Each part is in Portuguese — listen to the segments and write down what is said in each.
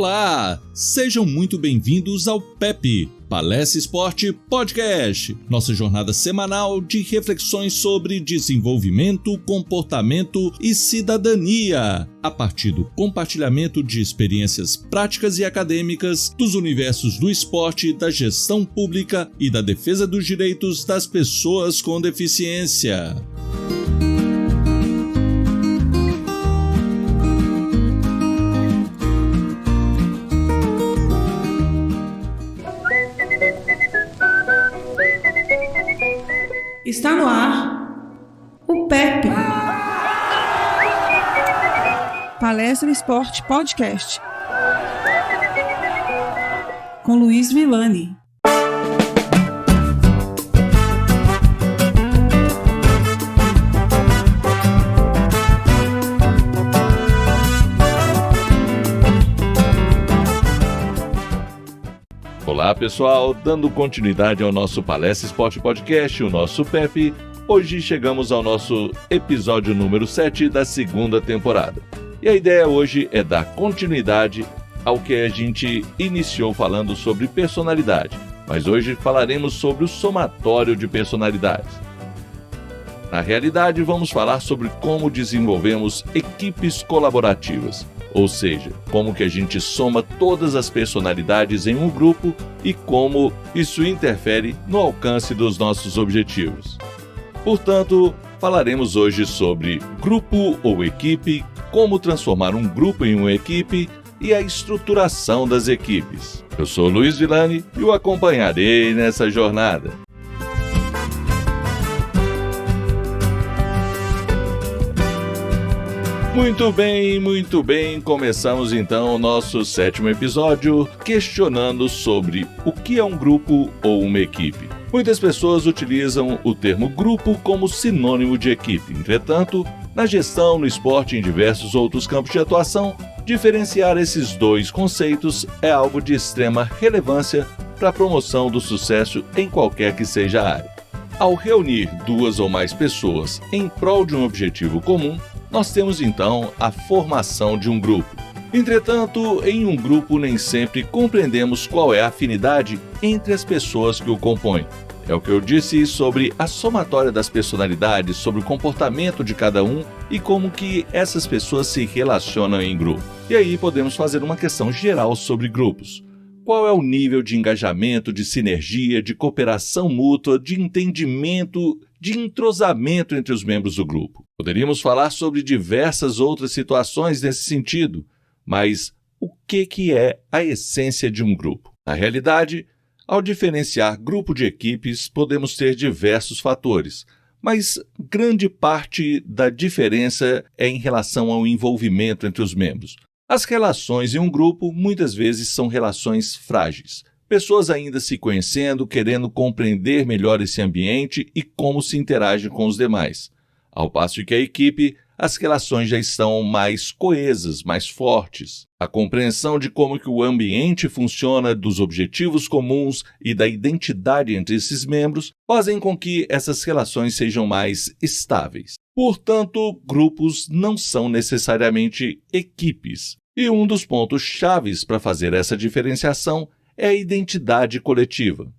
Olá! Sejam muito bem-vindos ao PEP, Palestra Esporte Podcast, nossa jornada semanal de reflexões sobre desenvolvimento, comportamento e cidadania, a partir do compartilhamento de experiências práticas e acadêmicas dos universos do esporte, da gestão pública e da defesa dos direitos das pessoas com deficiência. Está no ar o PEP, Palestra Esporte Podcast, com Luiz Villani. Olá pessoal, dando continuidade ao nosso Palestra Esporte Podcast, o nosso PEP, hoje chegamos ao nosso episódio número 7 da segunda temporada. E a ideia hoje é dar continuidade ao que a gente iniciou falando sobre personalidade, mas hoje falaremos sobre o somatório de personalidades. Na realidade, vamos falar sobre como desenvolvemos equipes colaborativas. Ou seja, como que a gente soma todas as personalidades em um grupo e como isso interfere no alcance dos nossos objetivos. Portanto, falaremos hoje sobre grupo ou equipe, como transformar um grupo em uma equipe e a estruturação das equipes. Eu sou Luiz Villani e o acompanharei nessa jornada. Muito bem, começamos então o nosso 7º episódio questionando sobre o que é um grupo ou uma equipe. Muitas pessoas utilizam o termo grupo como sinônimo de equipe, entretanto, na gestão, no esporte e em diversos outros campos de atuação, diferenciar esses dois conceitos é algo de extrema relevância para a promoção do sucesso em qualquer que seja a área. Ao reunir duas ou mais pessoas em prol de um objetivo comum, nós temos então a formação de um grupo. Entretanto, em um grupo nem sempre compreendemos qual é a afinidade entre as pessoas que o compõem. É o que eu disse sobre a somatória das personalidades, sobre o comportamento de cada um e como que essas pessoas se relacionam em grupo. E aí podemos fazer uma questão geral sobre grupos. Qual é o nível de engajamento, de sinergia, de cooperação mútua, de entendimento, de entrosamento entre os membros do grupo? Poderíamos falar sobre diversas outras situações nesse sentido, mas o que é a essência de um grupo? Na realidade, ao diferenciar grupo de equipes, podemos ter diversos fatores, mas grande parte da diferença é em relação ao envolvimento entre os membros. As relações em um grupo muitas vezes são relações frágeis. Pessoas ainda se conhecendo, querendo compreender melhor esse ambiente e como se interagem com os demais. Ao passo que a equipe, as relações já estão mais coesas, mais fortes. A compreensão de como que o ambiente funciona, dos objetivos comuns e da identidade entre esses membros fazem com que essas relações sejam mais estáveis. Portanto, grupos não são necessariamente equipes. E um dos pontos chaves para fazer essa diferenciação é a identidade coletiva.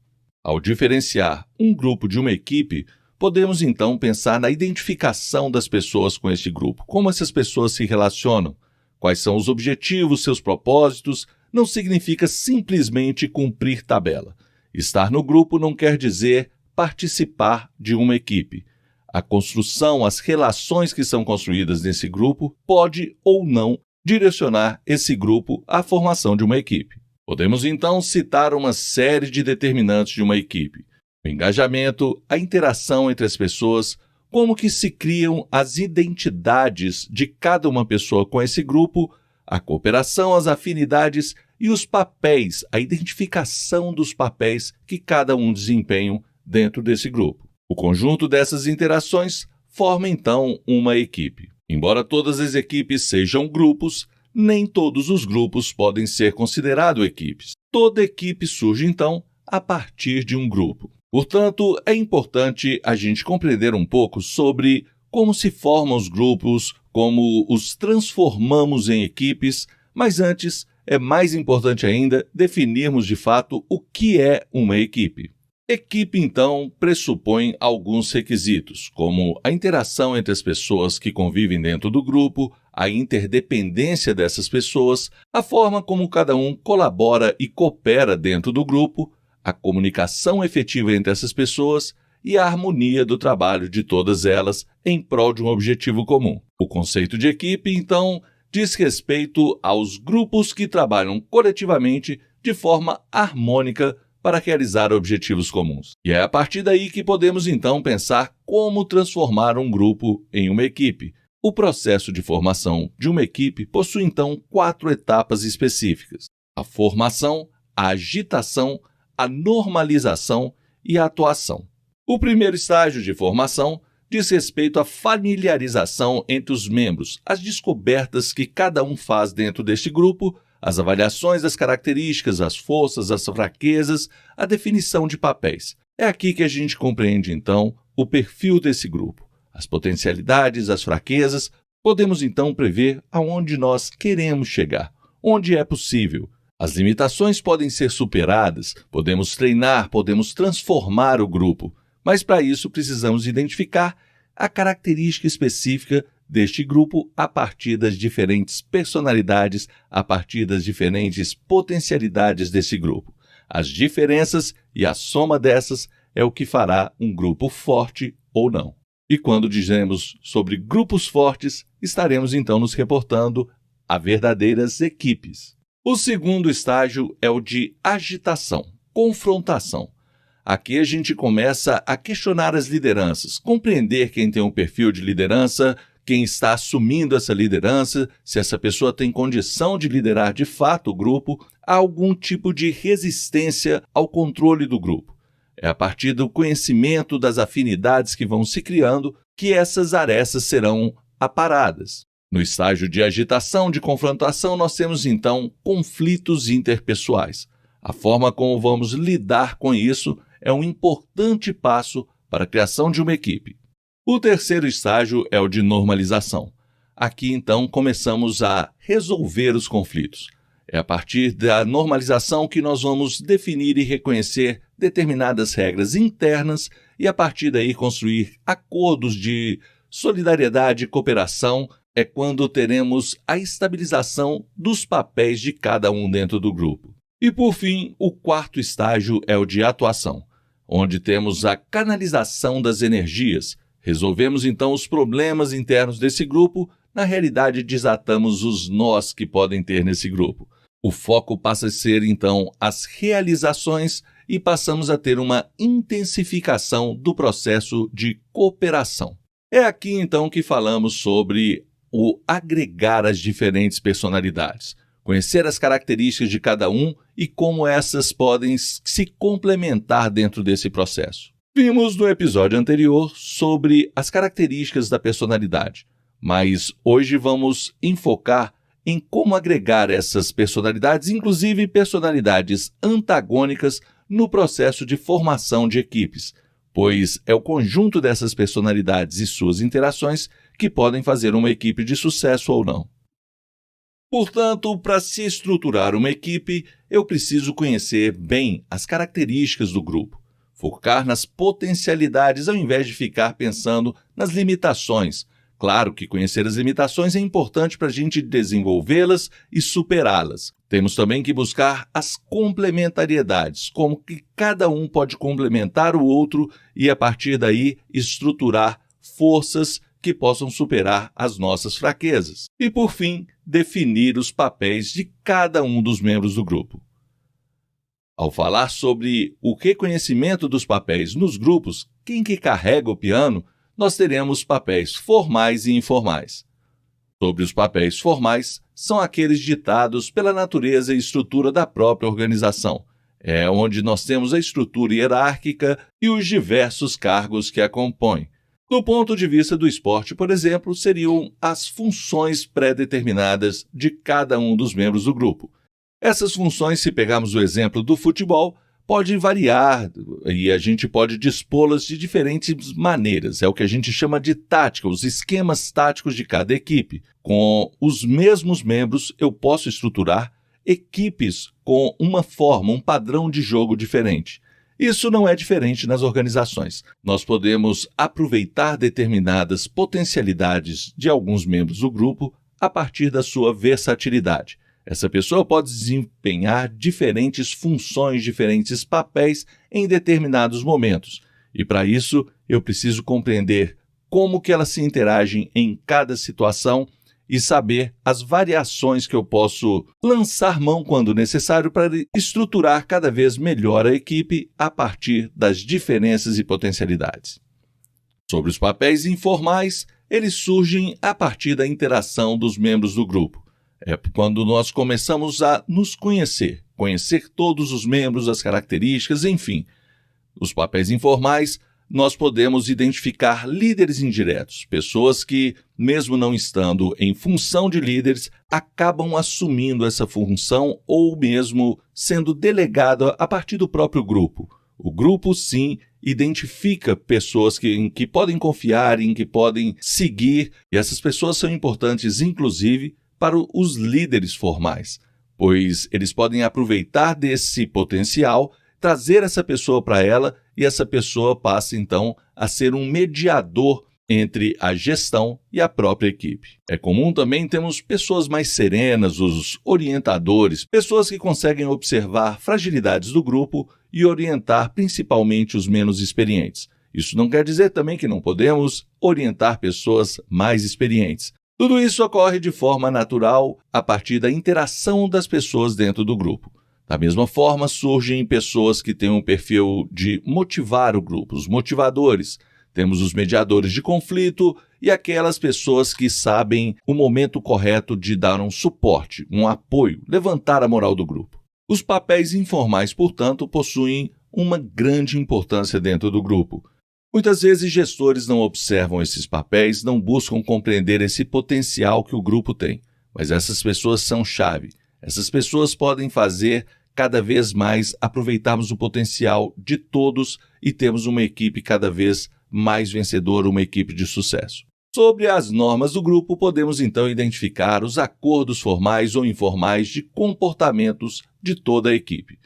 Ao diferenciar um grupo de uma equipe, podemos então pensar na identificação das pessoas com este grupo, como essas pessoas se relacionam, quais são os objetivos, seus propósitos. Não significa simplesmente cumprir tabela. Estar no grupo não quer dizer participar de uma equipe. A construção, as relações que são construídas nesse grupo pode ou não direcionar esse grupo à formação de uma equipe. Podemos então citar uma série de determinantes de uma equipe. O engajamento, a interação entre as pessoas, como que se criam as identidades de cada uma pessoa com esse grupo, a cooperação, as afinidades e os papéis, a identificação dos papéis que cada um desempenha dentro desse grupo. O conjunto dessas interações forma então uma equipe. Embora todas as equipes sejam grupos, nem todos os grupos podem ser considerados equipes. Toda equipe surge então a partir de um grupo. Portanto, é importante a gente compreender um pouco sobre como se formam os grupos, como os transformamos em equipes, mas antes é mais importante ainda definirmos de fato o que é uma equipe. Equipe, então, pressupõe alguns requisitos, como a interação entre as pessoas que convivem dentro do grupo, a interdependência dessas pessoas, a forma como cada um colabora e coopera dentro do grupo, a comunicação efetiva entre essas pessoas e a harmonia do trabalho de todas elas em prol de um objetivo comum. O conceito de equipe, então, diz respeito aos grupos que trabalham coletivamente de forma harmônica para realizar objetivos comuns. E é a partir daí que podemos então pensar como transformar um grupo em uma equipe. O processo de formação de uma equipe possui então 4 etapas específicas: a formação, a agitação, a normalização e a atuação. O primeiro estágio de formação diz respeito à familiarização entre os membros, as descobertas que cada um faz dentro deste grupo, as avaliações das características, as forças, as fraquezas, a definição de papéis. É aqui que a gente compreende, então, o perfil desse grupo, as potencialidades, as fraquezas. Podemos, então, prever aonde nós queremos chegar, onde é possível. As limitações podem ser superadas, podemos treinar, podemos transformar o grupo, mas para isso precisamos identificar a característica específica deste grupo a partir das diferentes personalidades, a partir das diferentes potencialidades desse grupo. As diferenças e a soma dessas é o que fará um grupo forte ou não. E quando dizemos sobre grupos fortes, estaremos então nos reportando a verdadeiras equipes. O segundo estágio é o de agitação, confrontação. Aqui a gente começa a questionar as lideranças, compreender quem tem um perfil de liderança, quem está assumindo essa liderança, se essa pessoa tem condição de liderar de fato o grupo, há algum tipo de resistência ao controle do grupo. É a partir do conhecimento das afinidades que vão se criando que essas arestas serão aparadas. No estágio de agitação, de confrontação, nós temos então conflitos interpessoais. A forma como vamos lidar com isso é um importante passo para a criação de uma equipe. O terceiro estágio é o de normalização. Aqui, então, começamos a resolver os conflitos. É a partir da normalização que nós vamos definir e reconhecer determinadas regras internas e, a partir daí, construir acordos de solidariedade e cooperação. É quando teremos a estabilização dos papéis de cada um dentro do grupo. E, por fim, o quarto estágio é o de atuação, onde temos a canalização das energias. Resolvemos, então, os problemas internos desse grupo. Na realidade, desatamos os nós que podem ter nesse grupo. O foco passa a ser, então, as realizações e passamos a ter uma intensificação do processo de cooperação. É aqui, então, que falamos sobre o agregar as diferentes personalidades, conhecer as características de cada um e como essas podem se complementar dentro desse processo. Vimos no episódio anterior sobre as características da personalidade, mas hoje vamos enfocar em como agregar essas personalidades, inclusive personalidades antagônicas, no processo de formação de equipes, pois é o conjunto dessas personalidades e suas interações que podem fazer uma equipe de sucesso ou não. Portanto, para se estruturar uma equipe, eu preciso conhecer bem as características do grupo, focar nas potencialidades ao invés de ficar pensando nas limitações. Claro que conhecer as limitações é importante para a gente desenvolvê-las e superá-las. Temos também que buscar as complementariedades, como que cada um pode complementar o outro e, a partir daí, estruturar forças que possam superar as nossas fraquezas. E, por fim, definir os papéis de cada um dos membros do grupo. Ao falar sobre o reconhecimento dos papéis nos grupos, quem que carrega o piano, nós teremos papéis formais e informais. Sobre os papéis formais, são aqueles ditados pela natureza e estrutura da própria organização. É onde nós temos a estrutura hierárquica e os diversos cargos que a compõem. Do ponto de vista do esporte, por exemplo, seriam as funções pré-determinadas de cada um dos membros do grupo. Essas funções, se pegarmos o exemplo do futebol, podem variar e a gente pode dispô-las de diferentes maneiras. É o que a gente chama de tática, os esquemas táticos de cada equipe. Com os mesmos membros, eu posso estruturar equipes com uma forma, um padrão de jogo diferente. Isso não é diferente nas organizações. Nós podemos aproveitar determinadas potencialidades de alguns membros do grupo a partir da sua versatilidade. Essa pessoa pode desempenhar diferentes funções, diferentes papéis em determinados momentos. E para isso, eu preciso compreender como que elas se interagem em cada situação e saber as variações que eu posso lançar mão quando necessário para estruturar cada vez melhor a equipe a partir das diferenças e potencialidades. Sobre os papéis informais, eles surgem a partir da interação dos membros do grupo. É quando nós começamos a nos conhecer todos os membros, as características, enfim. Os papéis informais, nós podemos identificar líderes indiretos, pessoas que, mesmo não estando em função de líderes, acabam assumindo essa função ou mesmo sendo delegado a partir do próprio grupo. O grupo, sim, identifica pessoas em que podem confiar, em que podem seguir, e essas pessoas são importantes, inclusive, para os líderes formais, pois eles podem aproveitar desse potencial, trazer essa pessoa para ela e essa pessoa passa, então, a ser um mediador entre a gestão e a própria equipe. É comum também termos pessoas mais serenas, os orientadores, pessoas que conseguem observar fragilidades do grupo e orientar principalmente os menos experientes. Isso não quer dizer também que não podemos orientar pessoas mais experientes. Tudo isso ocorre de forma natural a partir da interação das pessoas dentro do grupo. Da mesma forma, surgem pessoas que têm um perfil de motivar o grupo, os motivadores. Temos os mediadores de conflito e aquelas pessoas que sabem o momento correto de dar um suporte, um apoio, levantar a moral do grupo. Os papéis informais, portanto, possuem uma grande importância dentro do grupo. Muitas vezes, gestores não observam esses papéis, não buscam compreender esse potencial que o grupo tem. Mas essas pessoas são chave. Essas pessoas podem fazer cada vez mais aproveitarmos o potencial de todos e termos uma equipe cada vez mais vencedora, uma equipe de sucesso. Sobre as normas do grupo, podemos então identificar os acordos formais ou informais de comportamentos de toda a equipe.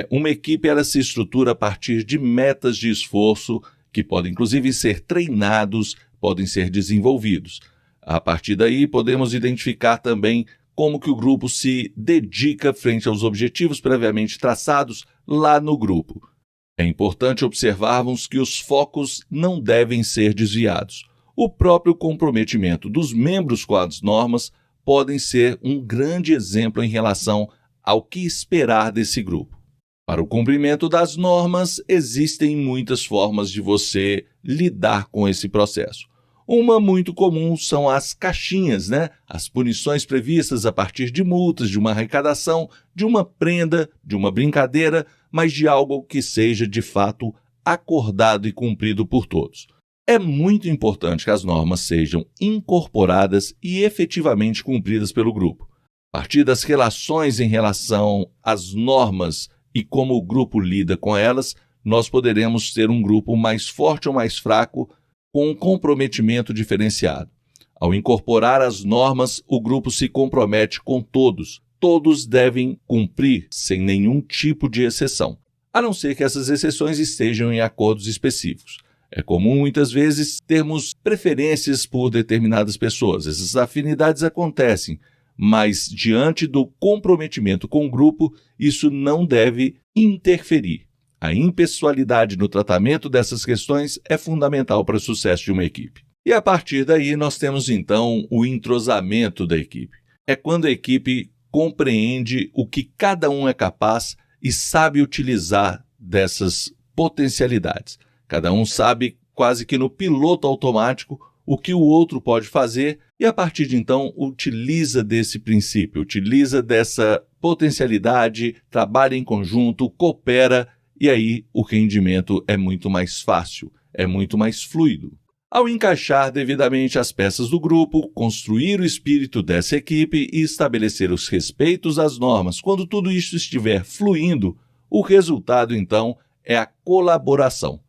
Uma equipe ela se estrutura a partir de metas de esforço que podem inclusive ser treinados, podem ser desenvolvidos. A partir daí, podemos identificar também como que o grupo se dedica frente aos objetivos previamente traçados lá no grupo. É importante observarmos que os focos não devem ser desviados. O próprio comprometimento dos membros com as normas podem ser um grande exemplo em relação ao que esperar desse grupo. Para o cumprimento das normas, existem muitas formas de você lidar com esse processo. Uma muito comum são as caixinhas, As punições previstas a partir de multas, de uma arrecadação, de uma prenda, de uma brincadeira, mas de algo que seja de fato acordado e cumprido por todos. É muito importante que as normas sejam incorporadas e efetivamente cumpridas pelo grupo. A partir das relações em relação às normas e como o grupo lida com elas, nós poderemos ter um grupo mais forte ou mais fraco, com um comprometimento diferenciado. Ao incorporar as normas, o grupo se compromete com todos. Todos devem cumprir, sem nenhum tipo de exceção, a não ser que essas exceções estejam em acordos específicos. É comum, muitas vezes, termos preferências por determinadas pessoas. Essas afinidades acontecem, mas, diante do comprometimento com o grupo, isso não deve interferir. A impessoalidade no tratamento dessas questões é fundamental para o sucesso de uma equipe. E a partir daí nós temos então o entrosamento da equipe. É quando a equipe compreende o que cada um é capaz e sabe utilizar dessas potencialidades. Cada um sabe quase que no piloto automático o que o outro pode fazer e a partir de então utiliza desse princípio, utiliza dessa potencialidade, trabalha em conjunto, coopera. E aí o rendimento é muito mais fácil, é muito mais fluido. Ao encaixar devidamente as peças do grupo, construir o espírito dessa equipe e estabelecer os respeitos às normas, quando tudo isso estiver fluindo, o resultado então é a colaboração.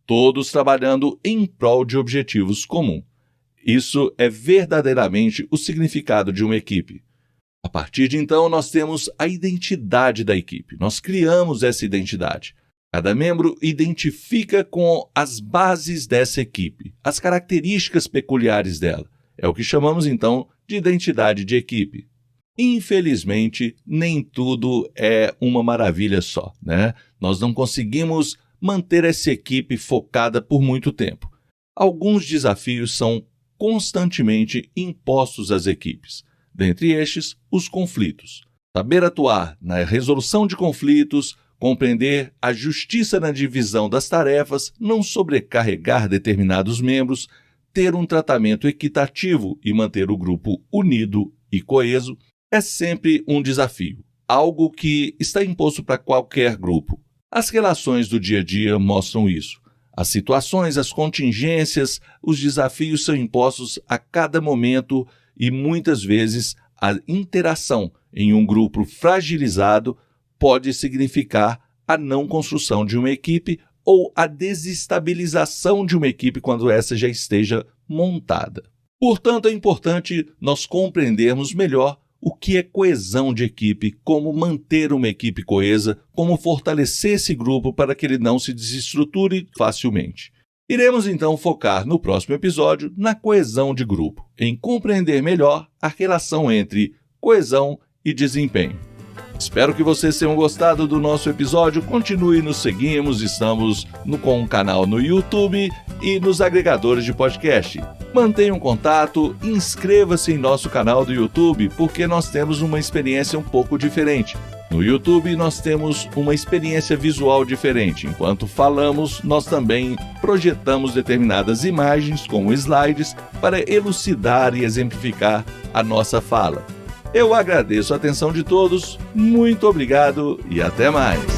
Todos trabalhando em prol de objetivos comuns. Isso é verdadeiramente o significado de uma equipe. A partir de então, nós temos a identidade da equipe. Nós criamos essa identidade. Cada membro identifica com as bases dessa equipe, as características peculiares dela. É o que chamamos, então, de identidade de equipe. Infelizmente, nem tudo é uma maravilha só, né? Nós não conseguimos manter essa equipe focada por muito tempo. Alguns desafios são constantemente impostos às equipes. Dentre estes, os conflitos. Saber atuar na resolução de conflitos, compreender a justiça na divisão das tarefas, não sobrecarregar determinados membros, ter um tratamento equitativo e manter o grupo unido e coeso é sempre um desafio, algo que está imposto para qualquer grupo. As relações do dia a dia mostram isso. As situações, as contingências, os desafios são impostos a cada momento e muitas vezes a interação em um grupo fragilizado pode significar a não construção de uma equipe ou a desestabilização de uma equipe quando essa já esteja montada. Portanto, é importante nós compreendermos melhor o que é coesão de equipe, como manter uma equipe coesa, como fortalecer esse grupo para que ele não se desestruture facilmente. Iremos então focar no próximo episódio na coesão de grupo, em compreender melhor a relação entre coesão e desempenho. Espero que vocês tenham gostado do nosso episódio. Continue nos seguindo, estamos com um canal no YouTube e nos agregadores de podcast. Mantenha um contato, inscreva-se em nosso canal do YouTube, porque nós temos uma experiência um pouco diferente. No YouTube nós temos uma experiência visual diferente. Enquanto falamos, nós também projetamos determinadas imagens como slides para elucidar e exemplificar a nossa fala. Eu agradeço a atenção de todos, muito obrigado e até mais!